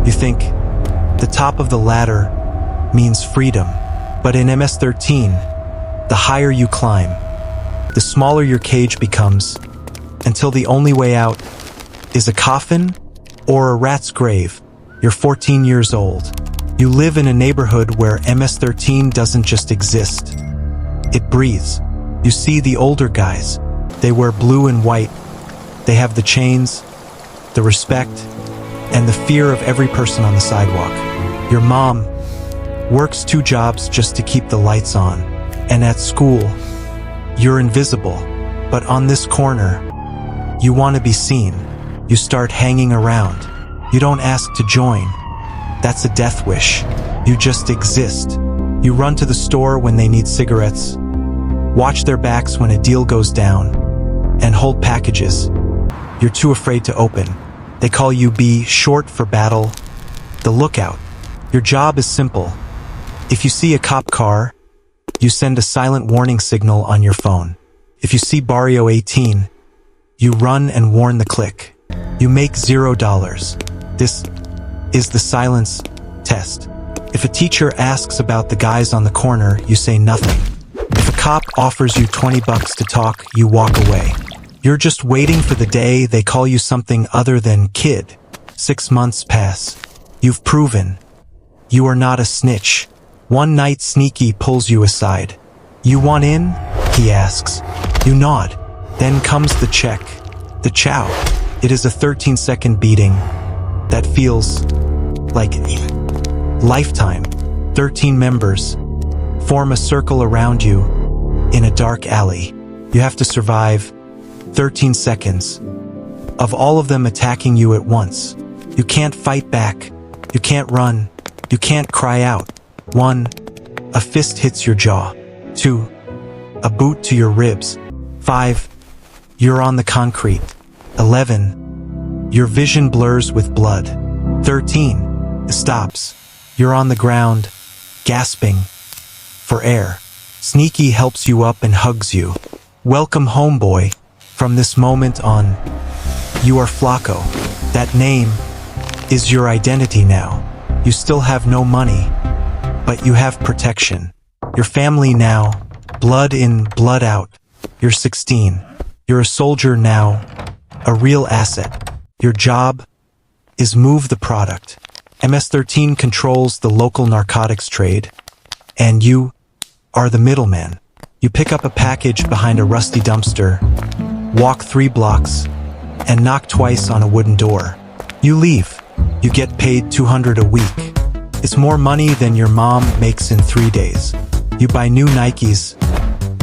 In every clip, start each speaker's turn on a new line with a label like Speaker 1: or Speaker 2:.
Speaker 1: You think the top of the ladder means freedom, but in MS-13, the higher you climb, the smaller your cage becomes, until the only way out is a coffin or a rat's grave. You're 14 years old. You live in a neighborhood where MS-13 doesn't just exist. It breathes. You see the older guys. They wear blue and white. They have the chains, the respect, and the fear of every person on the sidewalk. Your mom works 2 jobs just to keep the lights on. And at school, you're invisible. But on this corner, you want to be seen. You start hanging around. You don't ask to join. That's a death wish. You just exist. You run to the store when they need cigarettes, watch their backs when a deal goes down, and hold packages you're too afraid to open. They call you B, short for battle, the lookout. Your job is simple. If you see a cop car, you send a silent warning signal on your phone. If you see Barrio 18, you run and warn the clique. You make $0. This is the silence test. If a teacher asks about the guys on the corner, you say nothing. If a cop offers you $20 to talk, you walk away. You're just waiting for the day they call you something other than kid. 6 months pass. You've proven you are not a snitch. One night Sneaky pulls you aside. You want in? He asks. You nod. Then comes the check. The chow. It is a 13-second beating that feels like lifetime. 13 members form a circle around you in a dark alley. You have to survive 13 seconds of all of them attacking you at once. You can't fight back. You can't run. You can't cry out. 1. A fist hits your jaw. 2. A boot to your ribs. 5. You're on the concrete. 11. Your vision blurs with blood. 13. It stops. You're on the ground, gasping for air. Sneaky helps you up and hugs you. Welcome home, boy. From this moment on, you are Flacco. That name is your identity now. You still have no money, but you have protection. Your family now, blood in, blood out. You're 16. You're a soldier now, a real asset. Your job is move the product. MS-13 controls the local narcotics trade, and you are the middleman. You pick up a package behind a rusty dumpster, walk 3 blocks, and knock twice on a wooden door. You leave. You get paid $200 a week. It's more money than your mom makes in 3 days. You buy new Nikes,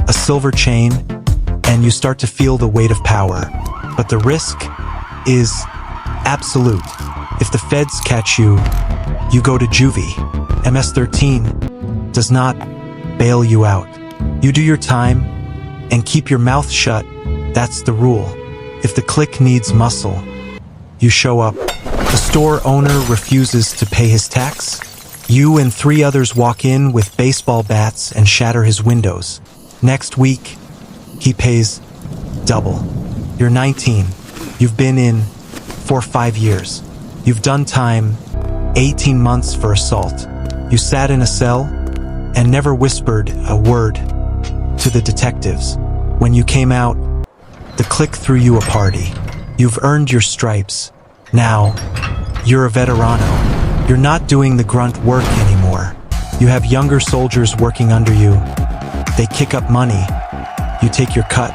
Speaker 1: a silver chain, and you start to feel the weight of power. But the risk is absolute. If the feds catch you, you go to juvie. MS-13 does not bail you out. You do your time and keep your mouth shut. That's the rule. If the clique needs muscle, you show up. The store owner refuses to pay his tax. You and 3 others walk in with baseball bats and shatter his windows. Next week, he pays double. You're 19. You've been in for 5 years. You've done time, 18 months for assault. You sat in a cell and never whispered a word to the detectives. When you came out, the clique threw you a party. You've earned your stripes. Now, you're a veterano. You're not doing the grunt work anymore. You have younger soldiers working under you. They kick up money. You take your cut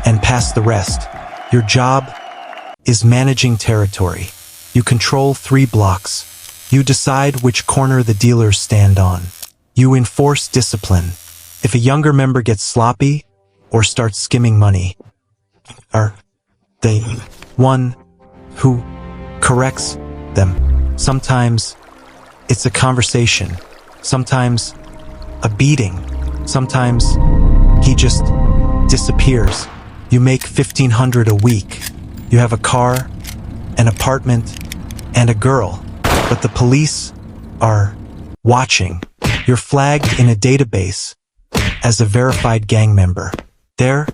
Speaker 1: and pass the rest. Your job is managing territory. You control 3 blocks. You decide which corner the dealers stand on. You enforce discipline. If a younger member gets sloppy or starts skimming money, are they one who corrects them? Sometimes it's a conversation. Sometimes a beating. Sometimes he just disappears. You make $1,500 a week. You have a car, an apartment, and a girl. But the police are watching. You're flagged in a database as a verified gang member. There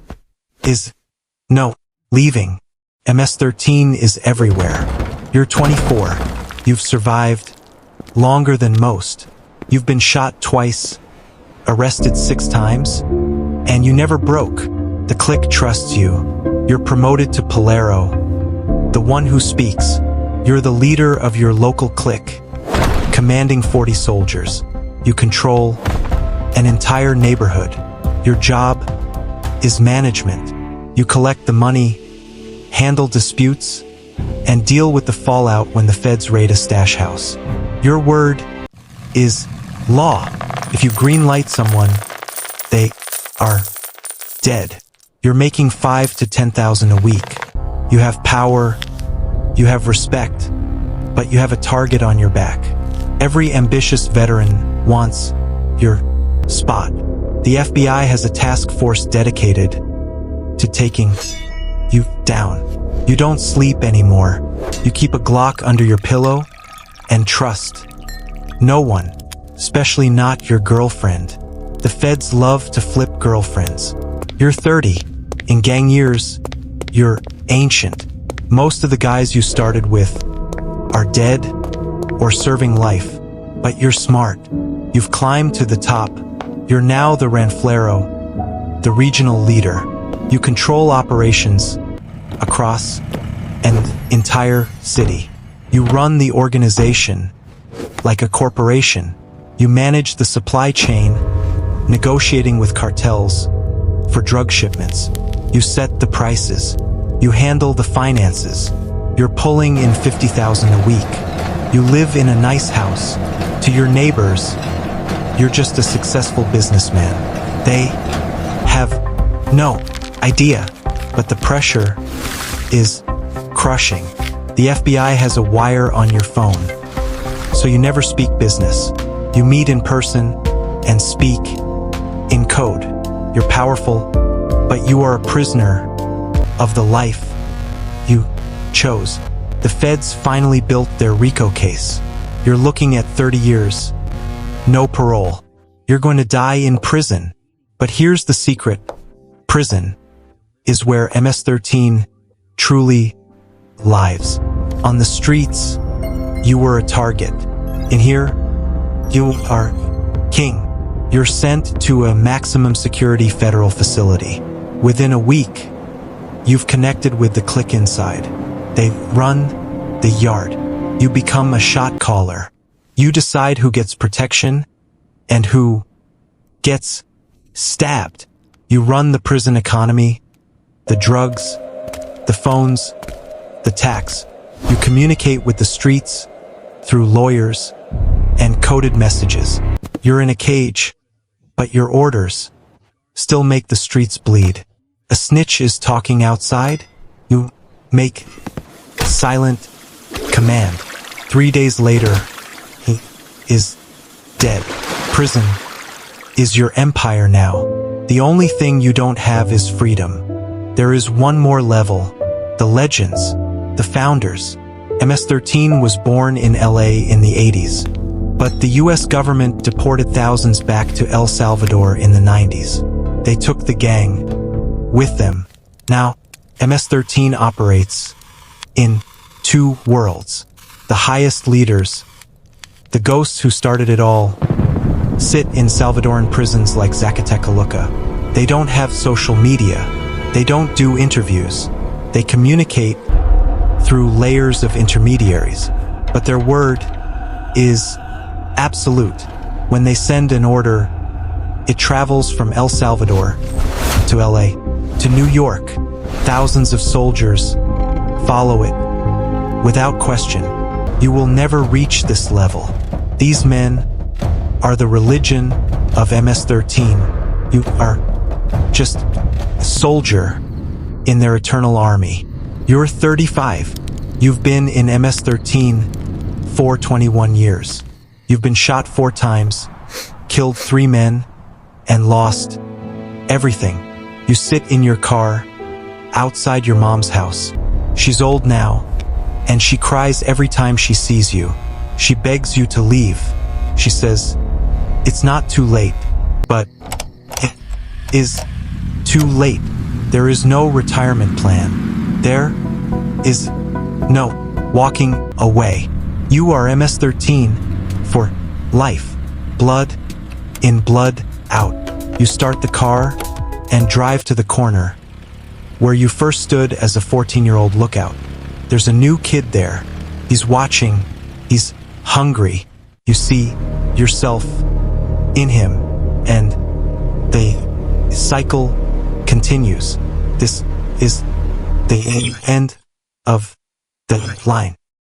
Speaker 1: is no leaving. MS-13 is everywhere. You're 24. You've survived longer than most. You've been shot twice, arrested 6 times, and you never broke. The clique trusts you. You're promoted to Polero, the one who speaks. You're the leader of your local clique, commanding 40 soldiers. You control an entire neighborhood. Your job is management. You collect the money, handle disputes, and deal with the fallout when the feds raid a stash house. Your word is law. If you greenlight someone, they are dead. You're making 5 to 10,000 a week. You have power, you have respect, but you have a target on your back. Every ambitious veteran wants your spot. The FBI has a task force dedicated to taking you down. You don't sleep anymore. You keep a Glock under your pillow and trust no one, especially not your girlfriend. The feds love to flip girlfriends. You're 30. In gang years, you're ancient. Most of the guys you started with are dead or serving life, but you're smart. You've climbed to the top. You're now the Ranflero, the regional leader. You control operations across an entire city. You run the organization like a corporation. You manage the supply chain, negotiating with cartels for drug shipments. You set the prices. You handle the finances. You're pulling in 50,000 a week. You live in a nice house. To your neighbors, you're just a successful businessman. They have no idea, but the pressure is crushing. The FBI has a wire on your phone, so you never speak business. You meet in person and speak in code. You're powerful, but you are a prisoner of the life you chose. The feds finally built their RICO case. You're looking at 30 years. No parole. You're going to die in prison. But here's the secret. Prison is where MS-13 truly lives. On the streets, you were a target. In here, you are king. You're sent to a maximum security federal facility. Within a week, you've connected with the clique inside. They run the yard. You become a shot caller. You decide who gets protection and who gets stabbed. You run the prison economy, the drugs, the phones, the tax. You communicate with the streets through lawyers and coded messages. You're in a cage, but your orders still make the streets bleed. A snitch is talking outside. You make a silent command. 3 days later, he is dead. Prison is your empire now. The only thing you don't have is freedom. There is one more level. The legends, the founders. MS-13 was born in LA in the 80s, but the US government deported thousands back to El Salvador in the 90s. They took the gang with them. Now, MS-13 operates in 2 worlds. The highest leaders, the ghosts who started it all, sit in Salvadoran prisons like Zacatecoluca. They don't have social media. They don't do interviews. They communicate through layers of intermediaries. But their word is absolute. When they send an order, it travels from El Salvador to LA to New York. Thousands of soldiers follow it without question. You will never reach this level. These men are the religion of MS-13. You are just a soldier in their eternal army. You're 35. You've been in MS-13 for 21 years. You've been shot 4 times, killed 3 men, and lost everything. You sit in your car outside your mom's house. She's old now, and she cries every time she sees you. She begs you to leave. She says, "It's not too late," but it is too late. There is no retirement plan. There is no walking away. You are MS-13 for life. Blood in, blood out. You start the car and drive to the corner where you first stood as a 14-year-old lookout. There's a new kid there. He's watching. He's hungry. You see yourself in him, and the cycle continues. This is the end of the line.